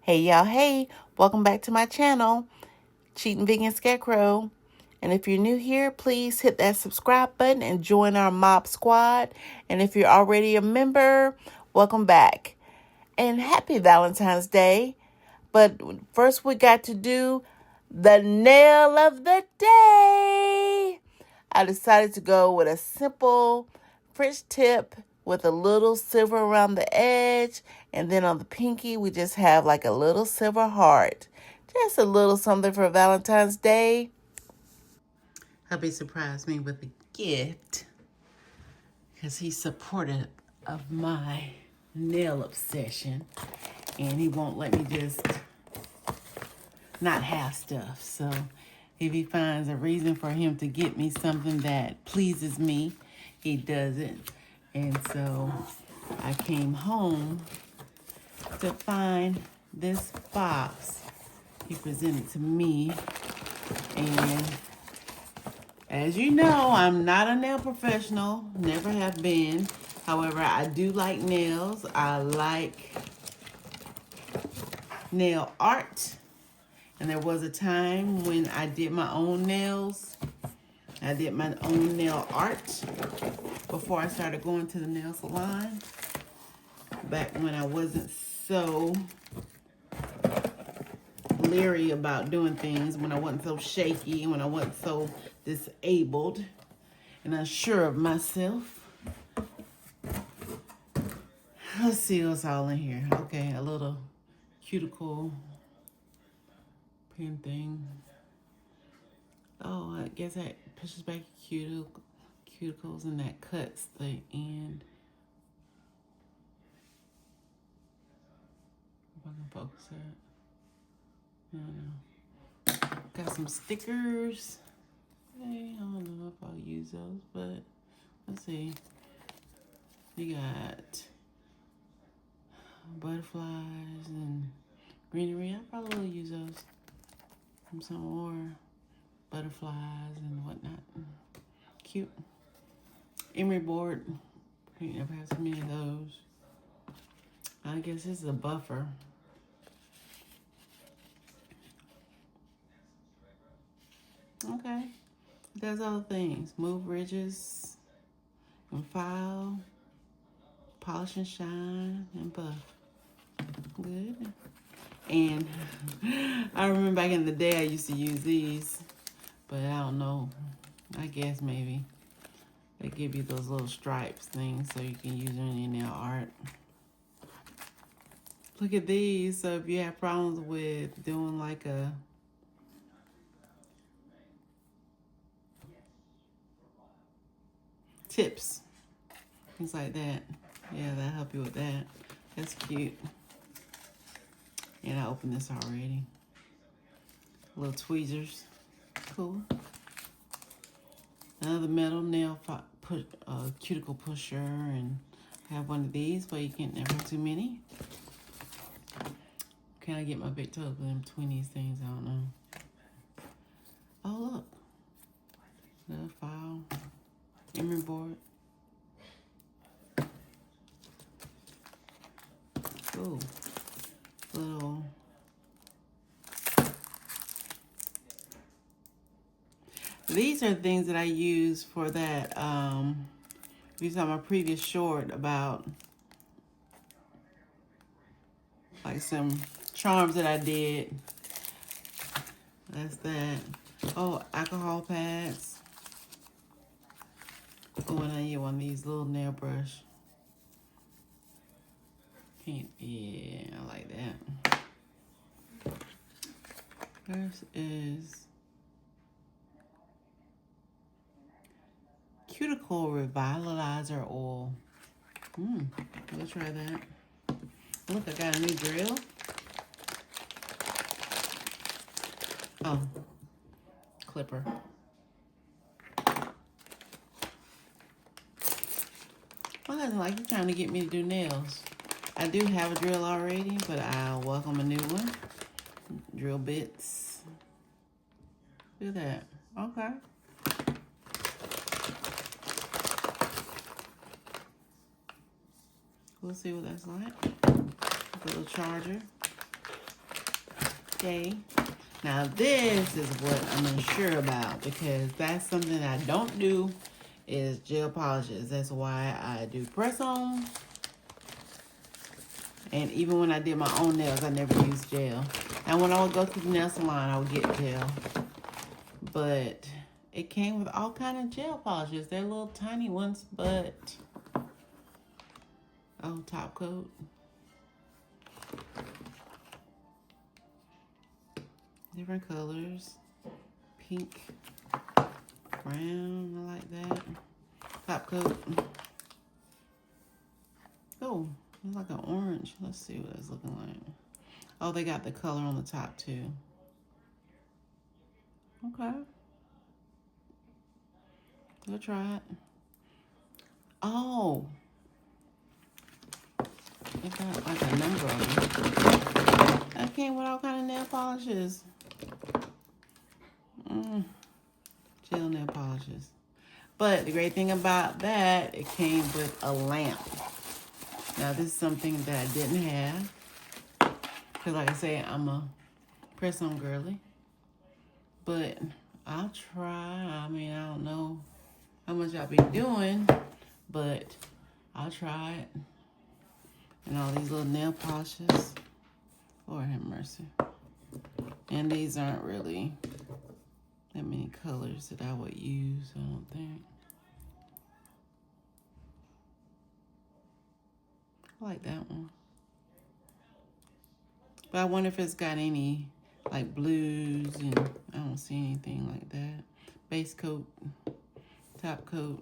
Hey y'all, hey, welcome back to my channel, Cheating Vegan Scarecrow. And if you're new here, please hit that subscribe button and join our mob squad. And if you're already a member, welcome back. And happy Valentine's Day. But first we got to do the nail of the day. I decided to go with a simple French tip with a little silver around the edge. And then on the pinky, we just have like a little silver heart. Just a little something for Valentine's Day. Hubby surprised me with a gift because he's supportive of my nail obsession. And he won't let me just not have stuff. So if he finds a reason for him to get me something that pleases me, he does it. And so I came home to find this box he presented to me. And as you know, I'm not a nail professional, never have been. However, I do like nails. I like nail art. And there was a time when I did my own nails. I did my own nail art before I started going to the nail salon. Back when I wasn't so leery about doing things, when I wasn't so shaky, when I wasn't so disabled and unsure of myself. Let's see what's all in here. Okay, a little cuticle pin thing. Oh, I guess that pushes back cuticles and that cuts the end. If I can focus that. I don't know. Got some stickers. Hey, I don't know if I'll use those, but let's see. We got butterflies and greenery. I probably will use those. Some more butterflies and whatnot. Cute. Emery board. You never have so many of those. I guess this is a buffer. Okay. It does other things. Move ridges and file. Polish and shine and buff. Good. And I remember back in the day I used to use these, but I don't know. I guess maybe they give you those little stripes things so you can use them in your nail art. Look at these. So if you have problems with doing like a tips, things like that. Yeah, that'll help you with that. That's cute. And I opened this already. Little tweezers. Cool. Another metal nail cuticle pusher, and I have one of these, but you can't never have too many. Can I get my big toes in between these things? I don't know. Oh, look. Another file. Emery board. Ooh. Little. These are things that I use for that. We saw my previous short about like some charms that I did. That's that. Oh, alcohol pads. Oh, and I get one of these little nail brush. Yeah, I like that. First is cuticle revitalizer oil. We'll try that. Look, I got a new drill. Oh, clipper. Well, that's like you're trying to get me to do nails. I do have a drill already, but I'll welcome a new one. Drill bits. Look at that. Okay. We'll see what that's like. A little charger. Day. Now this is what I'm unsure about, because that's something I don't do, is gel polishes. That's why I do press-on. And even when I did my own nails, I never used gel. And when I would go to the nail salon, I would get gel. But it came with all kind of gel polishes. They're little tiny ones, but... Oh, top coat. Different colors. Pink. Brown. I like that. Top coat. Oh, it's like an orange. Let's see what it's looking like. Oh, they got the color on the top too. Okay. We'll try it. Oh. It got like a number on it. That came with all kind of nail polishes. Gel nail polishes. But the great thing about that, it came with a lamp. Now this is something that I didn't have. Because like I say, I'm a press-on girly. But I'll try. I mean, I don't know how much I'll be doing, but I'll try it. And all these little nail polishes. Lord have mercy. And these aren't really that many colors that I would use, I don't think. I like that one. But I wonder if it's got any like blues, and I don't see anything like that. Base coat, top coat.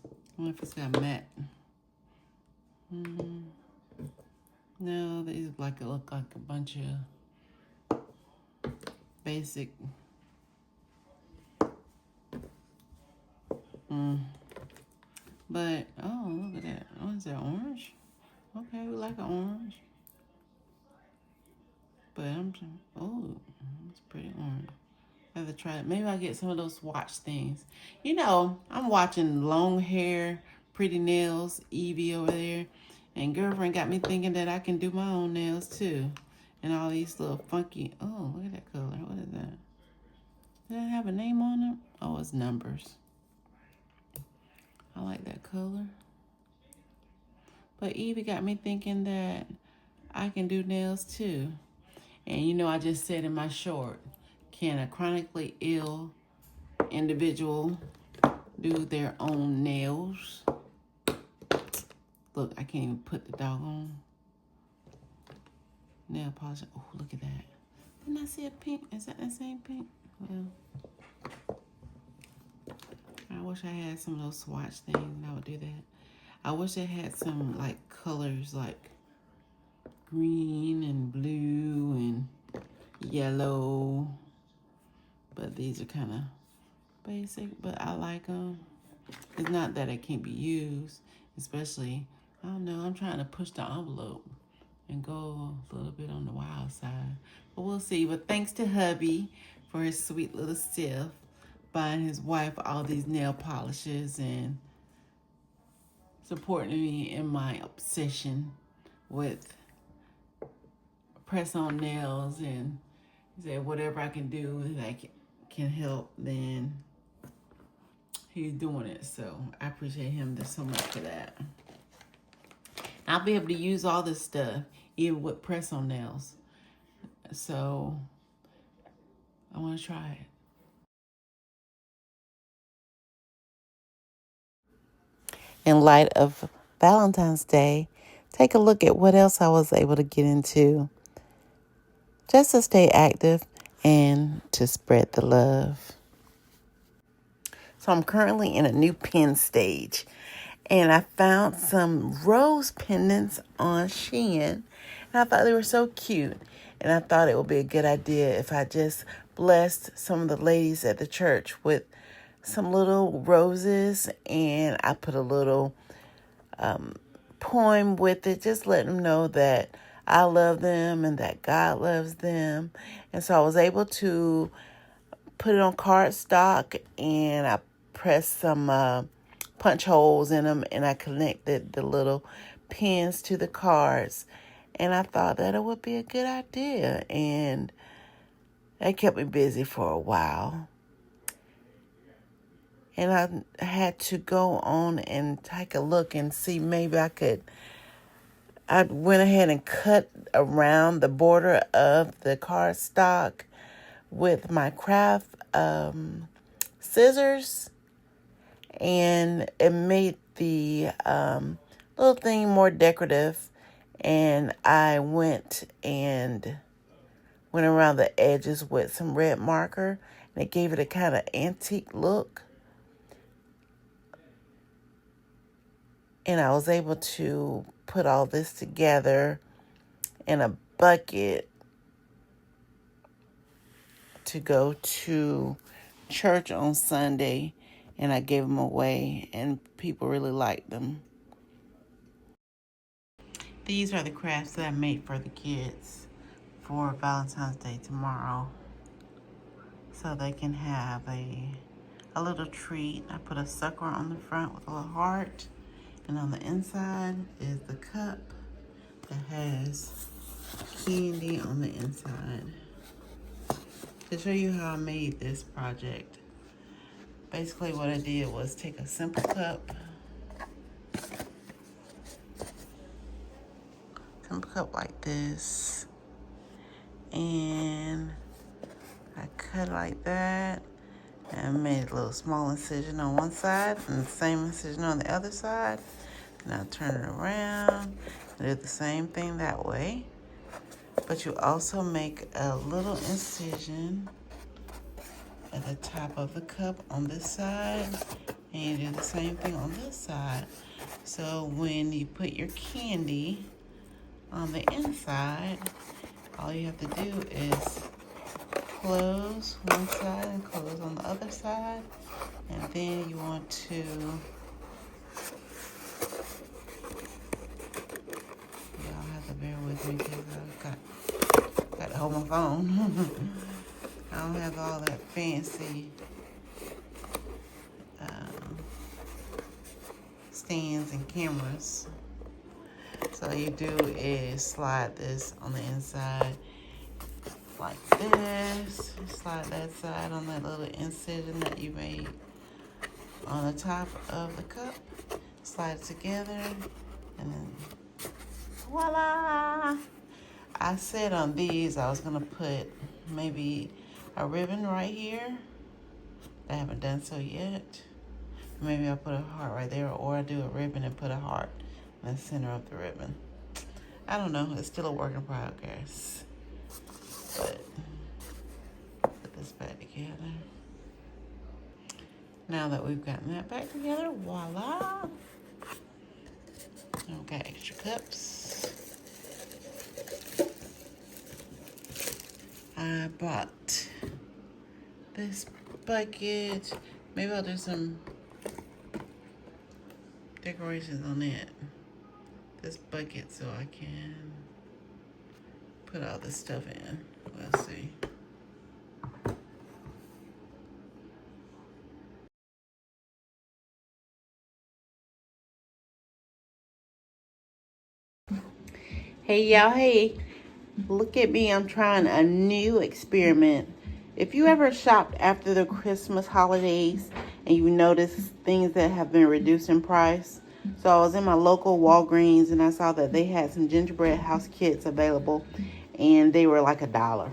I wonder if it's got matte. No, these look like a bunch of basic. But oh, look at that. Oh, is that orange? Okay, we like an orange. But it's pretty orange. I have to try it. Maybe I'll get some of those swatch things. You know, I'm watching Long Hair, Pretty Nails, Evie over there. And girlfriend got me thinking that I can do my own nails too. And all these little funky, oh, look at that color. What is that? Does that have a name on it? Oh, it's numbers. I like that color. But Evie got me thinking that I can do nails too. And you know, I just said in my short, can a chronically ill individual do their own nails? Look, I can't even put the doggone nail polish. Oh, look at that. Didn't I see a pink? Is that the same pink? Well, I wish I had some of those swatch things and I would do that. I wish I had some like colors like green and blue and yellow. But these are kind of basic, but I like them. It's not that it can't be used, especially, I don't know, I'm trying to push the envelope and go a little bit on the wild side. But we'll see. But thanks to hubby for his sweet little self, buying his wife all these nail polishes and supporting me in my obsession with press-on nails. And he said whatever I can do that can help, then he's doing it. So I appreciate him so much for that. I'll be able to use all this stuff, even with press-on nails. So I want to try it. In light of Valentine's Day, take a look at what else I was able to get into just to stay active and to spread the love. So I'm currently in a new pin stage, and I found some rose pendants on Shein, and I thought they were so cute. And I thought it would be a good idea if I just blessed some of the ladies at the church with some little roses, and I put a little poem with it, just letting them know that I love them and that God loves them. And so I was able to put it on cardstock, and I pressed some punch holes in them, and I connected the little pins to the cards. And I thought that it would be a good idea. And that kept me busy for a while. And I had to go on and take a look and see maybe I went ahead and cut around the border of the cardstock with my craft scissors. And it made the little thing more decorative. And I went around the edges with some red marker. And it gave it a kind of antique look. And I was able to put all this together in a bucket to go to church on Sunday. And I gave them away, and people really liked them. These are the crafts that I made for the kids for Valentine's Day tomorrow, so they can have a little treat. I put a sucker on the front with a little heart, and on the inside is the cup that has candy on the inside. To show you how I made this project, basically what I did was take a simple cup, like this, and I cut like that, and made a little small incision on one side and the same incision on the other side. Now turn it around and do the same thing that way. But you also make a little incision at the top of the cup on this side, and you do the same thing on this side. So when you put your candy on the inside, all you have to do is close one side and close on the other side, and then you want to y'all have to bear with me because I got to hold my phone. I don't have all that fancy stands and cameras. So all you do is slide this on the inside like this. Slide that side on that little incision that you made on the top of the cup. Slide it together, and then voila! I said on these I was gonna put maybe a ribbon right here. I haven't done so yet. Maybe I'll put a heart right there, or I do a ribbon and put a heart in the center of the ribbon. I don't know. It's still a work in progress. But put this back together. Now that we've gotten that back together, voila! I've got extra cups. I bought this bucket. Maybe I'll do some decorations on it. This bucket so I can put all this stuff in. We'll see. Hey y'all, hey. Look at me, I'm trying a new experiment. If you ever shopped after the Christmas holidays and you notice things that have been reduced in price. So I was in my local Walgreens and I saw that they had some gingerbread house kits available and they were like $1.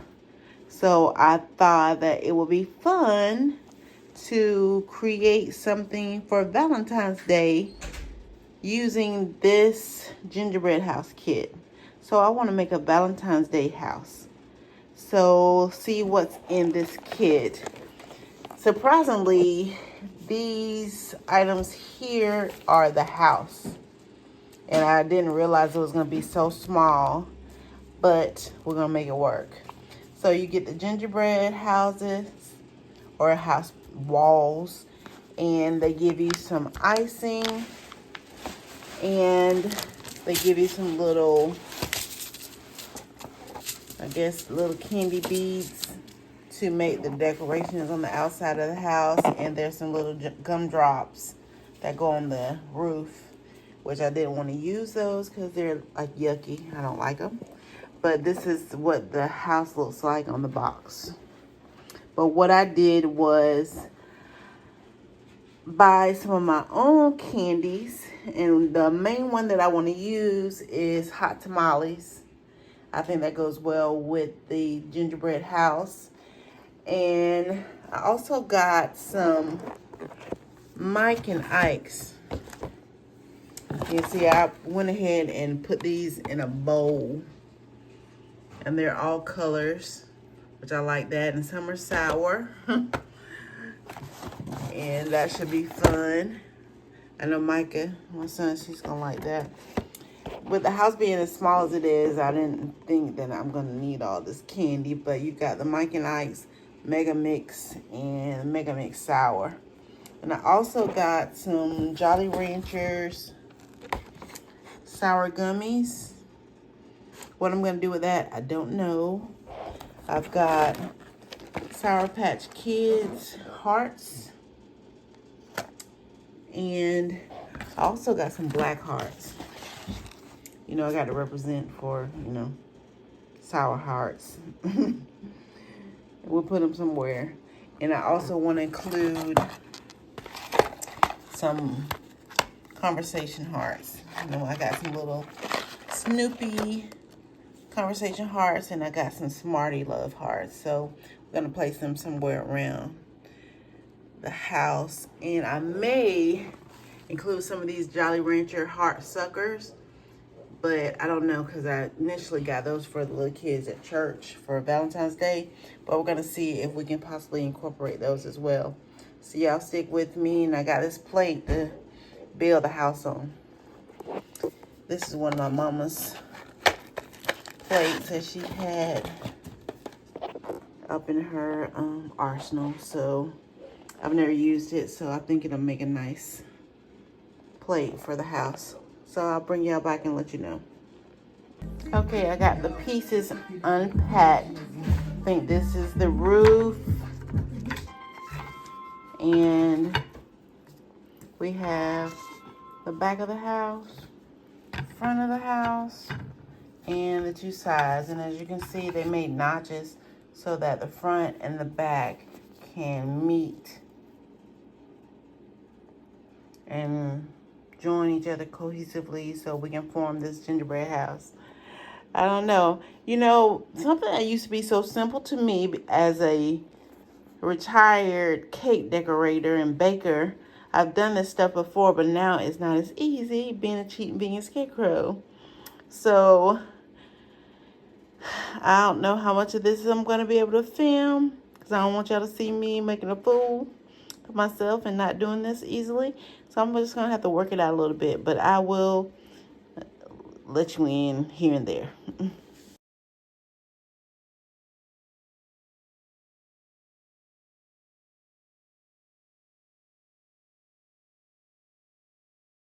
So I thought that it would be fun to create something for Valentine's Day using this gingerbread house kit. So I want to make a Valentine's Day house. So see what's in this kit. Surprisingly, these items here are the house. And I didn't realize it was going to be so small, but we're going to make it work. So you get the gingerbread houses or house walls, and they give you some icing, and they give you some little, I guess, little candy beads to make the decorations on the outside of the house. And there's some little gumdrops that go on the roof which I didn't want to use those because they're like yucky. I don't like them. But this is what the house looks like on the box. But what I did was buy some of my own candies. And the main one that I want to use is hot tamales. I think that goes well with the gingerbread house. And I also got some Mike and Ike's. You see, I went ahead and put these in a bowl. And they're all colors, which I like that. And some are sour. And that should be fun. I know Micah, my son, she's going to like that. With the house being as small as it is, I didn't think that I'm going to need all this candy. But you got the Mike and Ike's Mega Mix and Mega Mix Sour. And I also got some Jolly Ranchers sour gummies. What I'm going to do with that, I don't know. I've got Sour Patch Kids hearts. And I also got some black hearts. You know, I got to represent for, you know, sour hearts. We'll put them somewhere. And I also want to include some conversation hearts. You know, I got some little Snoopy conversation hearts, and I got some Smarty Love hearts. So we're going to place them somewhere around the house. And I may include some of these Jolly Rancher heart suckers, but I don't know because I initially got those for the little kids at church for Valentine's Day. But we're going to see if we can possibly incorporate those as well. So y'all stick with me, and I got this plate to build the house on. This is one of my mama's plates that she had up in her arsenal. So I've never used it, so I think it'll make a nice plate for the house. So I'll bring y'all back and let you know. Okay, I got the pieces unpacked. I think this is the roof. And we have the back of the house, front of the house, and the two sides. And as you can see, they made notches so that the front and the back can meet and join each other cohesively so we can form this gingerbread house. I don't know. You know, something that used to be so simple to me as a retired cake decorator and baker, I've done this stuff before, but now it's not as easy being a cheating vegan scarecrow. So I don't know how much of this I'm going to be able to film because I don't want y'all to see me making a fool of myself and not doing this easily. So I'm just going to have to work it out a little bit, but I will let you in here and there.